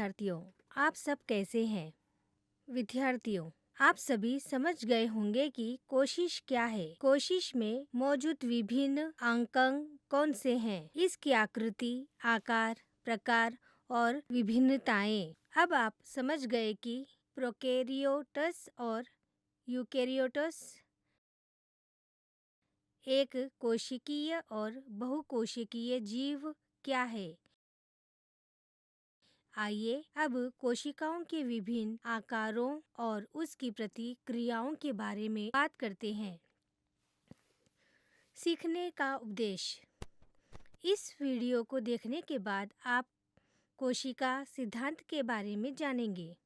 विद्यार्थियों, आप सब कैसे हैं? विद्यार्थियों, आप सभी समझ गए होंगे कि कोशिश क्या है। कोशिश में मौजूद विभिन्न अंकांग कौन से हैं, इसकी आकृति, आकार, प्रकार और विभिन्नताएं। अब आप समझ गए कि प्रोकैरियोट्स और यूकैरियोट्स एक कोशिकीय और बहुकोशिकीय जीव क्या है। आइए अब कोशिकाओं के विभिन्न आकारों और उसकी प्रतिक्रियाओं के बारे में बात करते हैं। सीखने का उद्देश्य। इस वीडियो को देखने के बाद आप कोशिका सिद्धांत के बारे में जानेंगे।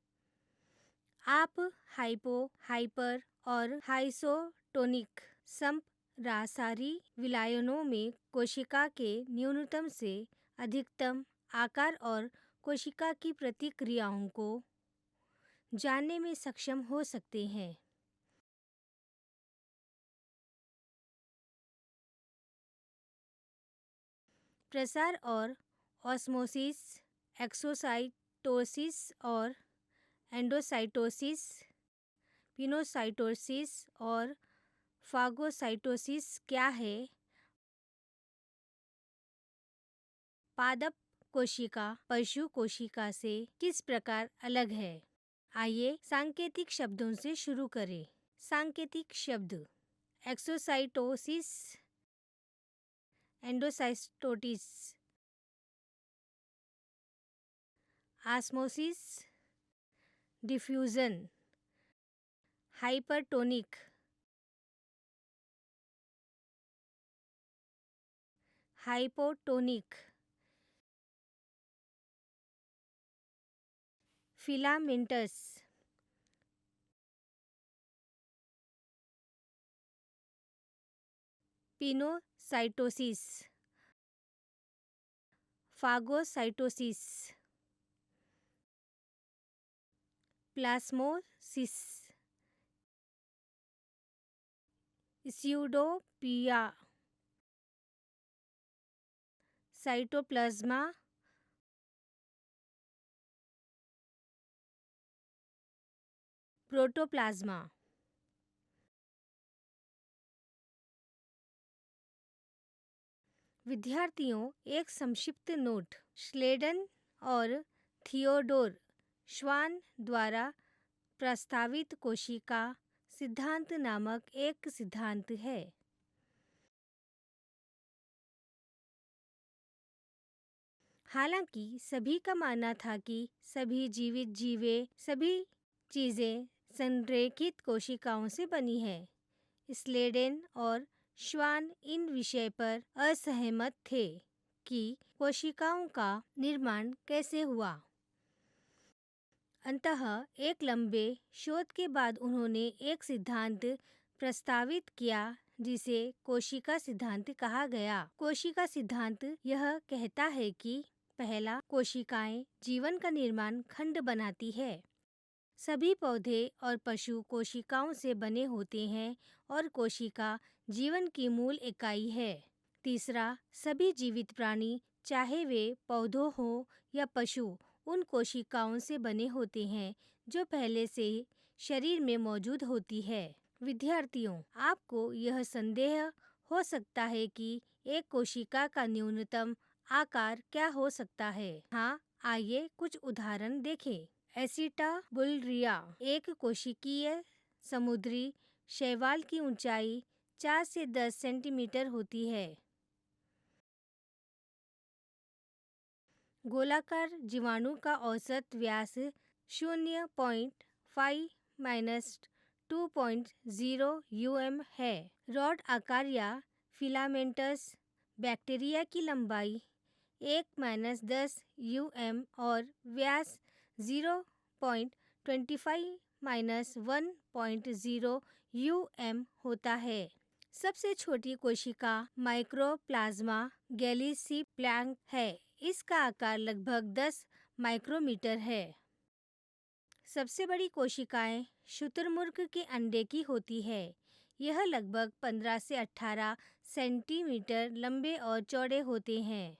आप हाइपो, हाइपर और हाइसोटोनिक समरासारी विलयनों में कोशिका के न्यूनतम से अधिकतम आकार और कोशिका की प्रतिक्रियाओं को जानने में सक्षम हो सकते हैं। प्रसार और ऑस्मोसिस, एक्सोसाइटोसिस और एंडोसाइटोसिस, पिनोसाइटोसिस और फागोसाइटोसिस क्या है? पादप कोशिका पशु कोशिका से किस प्रकार अलग है? आइए सांकेतिक शब्दों से शुरू करें। सांकेतिक शब्द। Exocytosis, endocytosis, osmosis, diffusion, hypertonic, hypotonic, filamentous, pinocytosis, phagocytosis, plasmosis, pseudopodia, cytoplasm, protoplasm. विद्यार्थियों, एक संक्षिप्त नोट। श्लेडन और थियोडोर श्वान द्वारा प्रस्तावित कोशिका सिद्धांत नामक एक सिद्धांत है। हालांकि सभी का मानना था कि सभी जीवित जीवें, सभी चीजें संरेखित कोशिकाओं से बनी है। स्लेडन और श्वान इन विषय पर असहमत थे कि कोशिकाओं का निर्माण कैसे हुआ। अंततः एक लंबे शोध के बाद उन्होंने एक सिद्धांत प्रस्तावित किया जिसे कोशिका सिद्धांत कहा गया। कोशिका सिद्धांत यह कहता है कि पहला, कोशिकाएं जीवन का निर्माण खंड बनाती है। सभी पौधे और पशु कोशिकाओं से बने होते हैं और कोशिका जीवन की मूल इकाई है। तीसरा, सभी जीवित प्राणी, चाहे वे पौधों हो या पशु, उन कोशिकाओं से बने होते हैं जो पहले से शरीर में मौजूद होती है। विद्यार्थियों, आपको यह संदेह हो सकता है कि एक कोशिका का न्यूनतम आकार क्या हो सकता है। हाँ, आइए कुछ उदाहरण देखें। एसिटाबुलरिया एक कोशिकीय समुद्री शैवाल की ऊंचाई 4 से 10 सेंटीमीटर होती है। गोलाकार जीवाणु का औसत व्यास 0.5-2.0 यूएम है। रॉड आकार या फिलामेंटस बैक्टीरिया की लंबाई 1-10 यूएम और व्यास 0.25-1.0 यूएम होता है। सबसे छोटी कोशिका माइक्रोप्लाज्मा गैलीसिप्लैंक है। इसका आकार लगभग 10 माइक्रोमीटर है। सबसे बड़ी कोशिकाएं शुतुरमुर्ग के अंडे की होती है। यह लगभग 15 से 18 सेंटीमीटर लंबे और चौड़े होते हैं।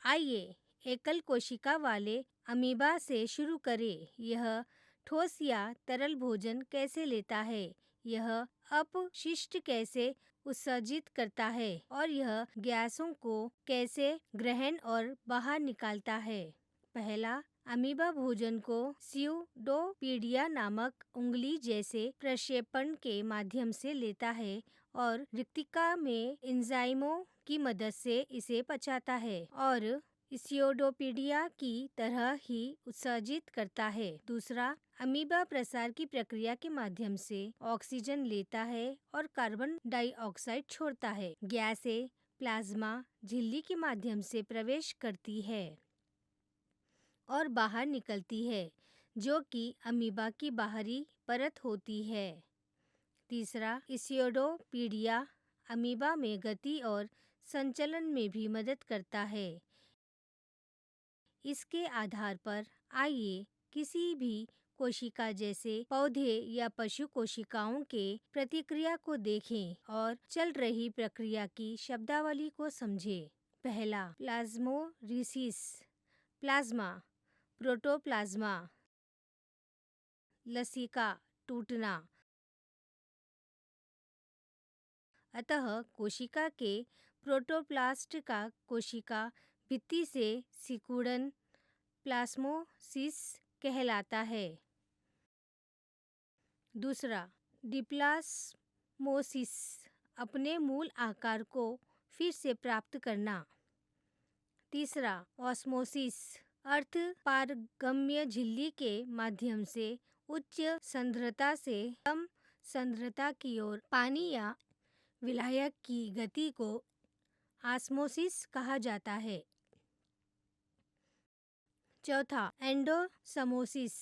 आइए एकल कोशिका वाले अमीबा से शुरू करें। यह ठोस या तरल भोजन कैसे लेता है, यह अपशिष्ट कैसे उत्सर्जित करता है और यह गैसों को कैसे ग्रहण और बाहर निकालता है। पहला, अमीबा भोजन को स्यूडोपीडिया नामक उंगली जैसे प्रक्षेपण के माध्यम से लेता है और रिक्तिका में एंजाइमों की मदद से इसे पचाता है और स्यूडोपीडिया की तरह ही उत्सर्जित करता है। दूसरा, अमीबा प्रसार की प्रक्रिया के माध्यम से ऑक्सीजन लेता है और कार्बन डाइऑक्साइड छोड़ता है। गैसें प्लाज्मा झिल्ली के माध्यम से प्रवेश करती है और बाहर निकलती है, जो कि अमीबा की बाहरी परत होती है। तीसरा, स्यूडोपीडिया अमीबा में गति और संचलन में भी मदद करता है। इसके आधार पर आइए किसी भी कोशिका जैसे पौधे या पशु कोशिकाओं के प्रतिक्रिया को देखें और चल रही प्रक्रिया की शब्दावली को समझें। पहला, प्लाज्मोलिसिस, प्लाज्मा, प्रोटोप्लाज्मा, लसिका, टूटना। अतः कोशिका के प्रोटोप्लास्ट का कोशिका भित्ति से सिकुड़न प्लास्मोसिस कहलाता है। दूसरा, डिप्लास्मोसिस, अपने मूल आकार को फिर से प्राप्त करना। तीसरा, ऑस्मोसिस, अर्ध पारगम्य झिल्ली के माध्यम से उच्च सांद्रता से कम सांद्रता की ओर पानी या विलायक की गति को ऑस्मोसिस कहा जाता है। चौथा, एंडोसमोसिस,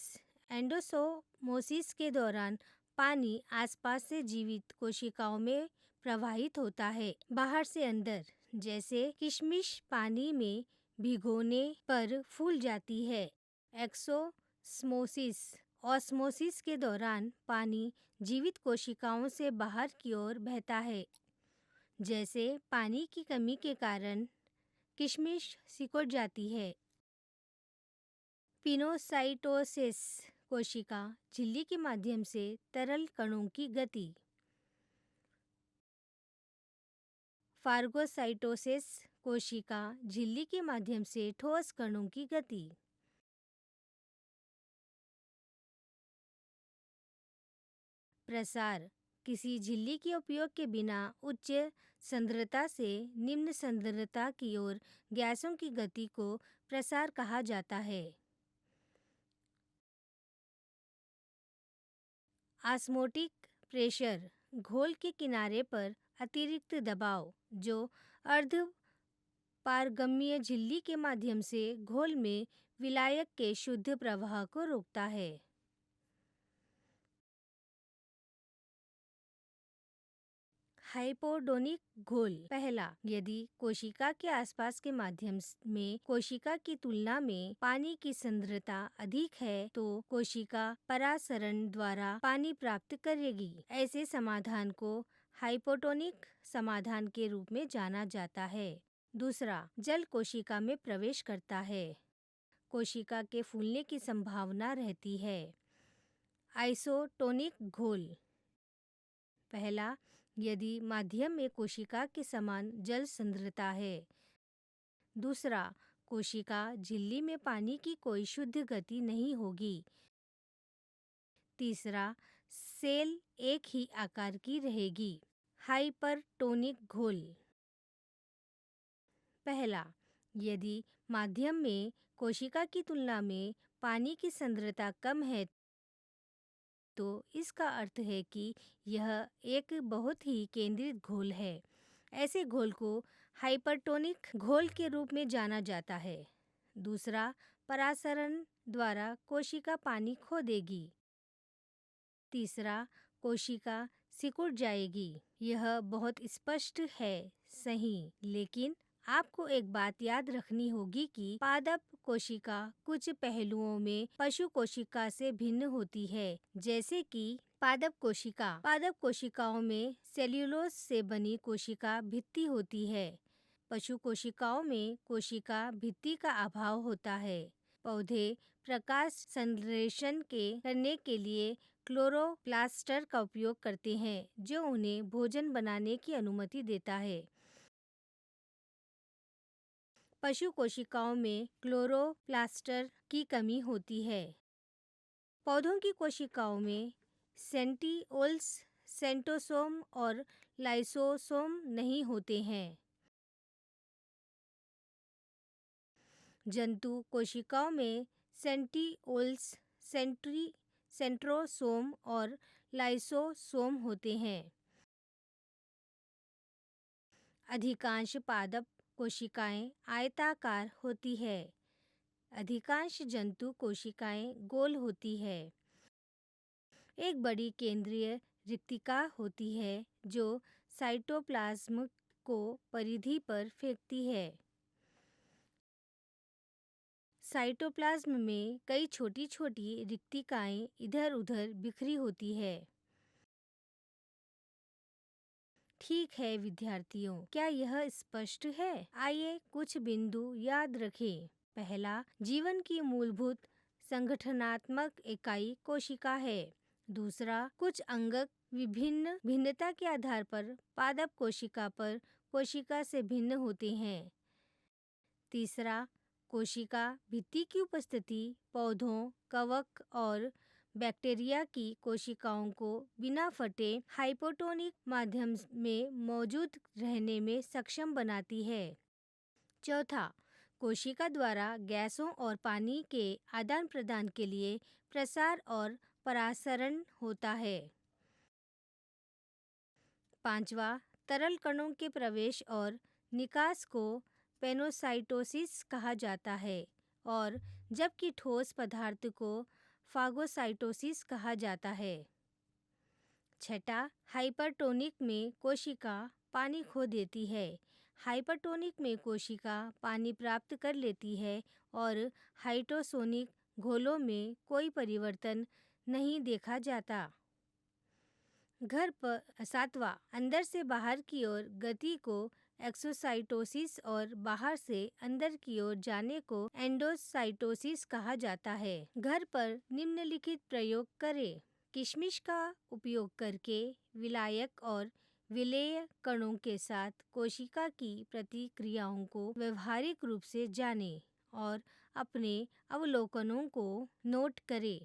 एंडोसोमोसिस के दौरान पानी आसपास से जीवित कोशिकाओं में प्रवाहित होता है, बाहर से अंदर। जैसे किशमिश पानी में भिगोने पर फूल जाती है। एक्सोस्मोसिस, ऑस्मोसिस के दौरान पानी जीवित कोशिकाओं से बाहर की ओर बहता है, जैसे पानी की कमी के कारण किशमिश सिकुड़ जाती है। पिनोसाइटोसिस, कोशिका झिल्ली के माध्यम से तरल कणों की गति। फार्गोसाइटोसिस, कोशिका झिल्ली के माध्यम से ठोस कणों की गति। प्रसार, किसी झिल्ली के उपयोग के बिना उच्च सांद्रता से निम्न सांद्रता की ओर गैसों की गति को प्रसार कहा जाता है। ऑस्मोटिक प्रेशर, घोल के किनारे पर अतिरिक्त दबाव जो अर्ध पारगम्य झिल्ली के माध्यम से घोल में विलायक के शुद्ध प्रवाह को रोकता है। हाइपोटोनिक घोल। पहला, यदि कोशिका के आसपास के माध्यम में कोशिका की तुलना में पानी की सांद्रता अधिक है तो कोशिका परासरण द्वारा पानी प्राप्त करेगी। ऐसे समाधान को हाइपोटोनिक समाधान के रूप में जाना जाता है। दूसरा, जल कोशिका में प्रवेश करता है, कोशिका के फूलने की संभावना रहती है। आइसोटोनिक घोल। पहला, यदि माध्यम में कोशिका के समान जल सांद्रता है। दूसरा, कोशिका झिल्ली में पानी की कोई शुद्ध गति नहीं होगी। तीसरा, सेल एक ही आकार की रहेगी। हाइपरटोनिक घोल। पहला, यदि माध्यम में कोशिका की तुलना में पानी की सांद्रता कम है तो इसका अर्थ है कि यह एक बहुत ही केंद्रित घोल है। ऐसे घोल को हाइपरटोनिक घोल के रूप में जाना जाता है। दूसरा, परासरण द्वारा कोशिका पानी खो देगी। तीसरा, कोशिका सिकुड़ जाएगी। यह बहुत स्पष्ट है, सही, लेकिन आपको एक बात याद रखनी होगी कि पादप कोशिका कुछ पहलुओं में पशु कोशिका से भिन्न होती है। जैसे कि पादप कोशिकाओं में सेल्यूलोज से बनी कोशिका भित्ति होती है, पशु कोशिकाओं में कोशिका भित्ति का अभाव होता है। पौधे प्रकाश संश्लेषण करने के लिए क्लोरोप्लास्ट का उपयोग करते हैं, जो उन्हें भोजन बनाने की अनुमति देता है। पशु कोशिकाओं में क्लोरोप्लास्ट की कमी होती है। पौधों की कोशिकाओं में सेंटिओल्स, सेंट्रोसोम और लाइसोसोम नहीं होते हैं। जंतु कोशिकाओं में सेंटिओल्स, सेंट्रोसोम और लाइसोसोम होते हैं। अधिकांश पादप कोशिकाएं आयताकार होती है। अधिकांश जंतु कोशिकाएं गोल होती है। एक बड़ी केंद्रीय रिक्तिका होती है जो साइटोप्लाज्म को परिधि पर फेंकती है। साइटोप्लाज्म में कई छोटी छोटी रिक्तिकाएं इधर उधर बिखरी होती है। ठीक है विद्यार्थियों, क्या यह स्पष्ट है? आइए कुछ बिंदु याद रखें। पहला, जीवन की मूलभूत संगठनात्मक इकाई कोशिका है। दूसरा, कुछ अंगक भिन्नता के आधार पर पादप कोशिका पर कोशिका से भिन्न होते हैं। तीसरा, कोशिका भित्ति की उपस्थिति पौधों, कवक और बैक्टीरिया की कोशिकाओं को बिना फटे हाइपोटोनिक माध्यम में मौजूद रहने में सक्षम बनाती है। चौथा, कोशिका द्वारा गैसों और पानी के आदान प्रदान के लिए प्रसार और परासरण होता है। पांचवा, तरल कणों के प्रवेश और निकास को पेनोसाइटोसिस कहा जाता है, और जबकि ठोस पदार्थ को फागोसाइटोसिस कहा जाता है। छठा, हाइपरटोनिक में कोशिका पानी खो देती है। हाइपरटोनिक में कोशिका पानी प्राप्त कर लेती है और हाइपोसोनिक घोलों में कोई परिवर्तन नहीं देखा जाता। सातवां, अंदर से बाहर की ओर गति को एक्सोसाइटोसिस और बाहर से अंदर की ओर जाने को एंडोसाइटोसिस कहा जाता है। घर पर निम्नलिखित प्रयोग करें। किशमिश का उपयोग करके विलायक और विलेय कणों के साथ कोशिका की प्रतिक्रियाओं को व्यवहारिक रूप से जानें और अपने अवलोकनों को नोट करें।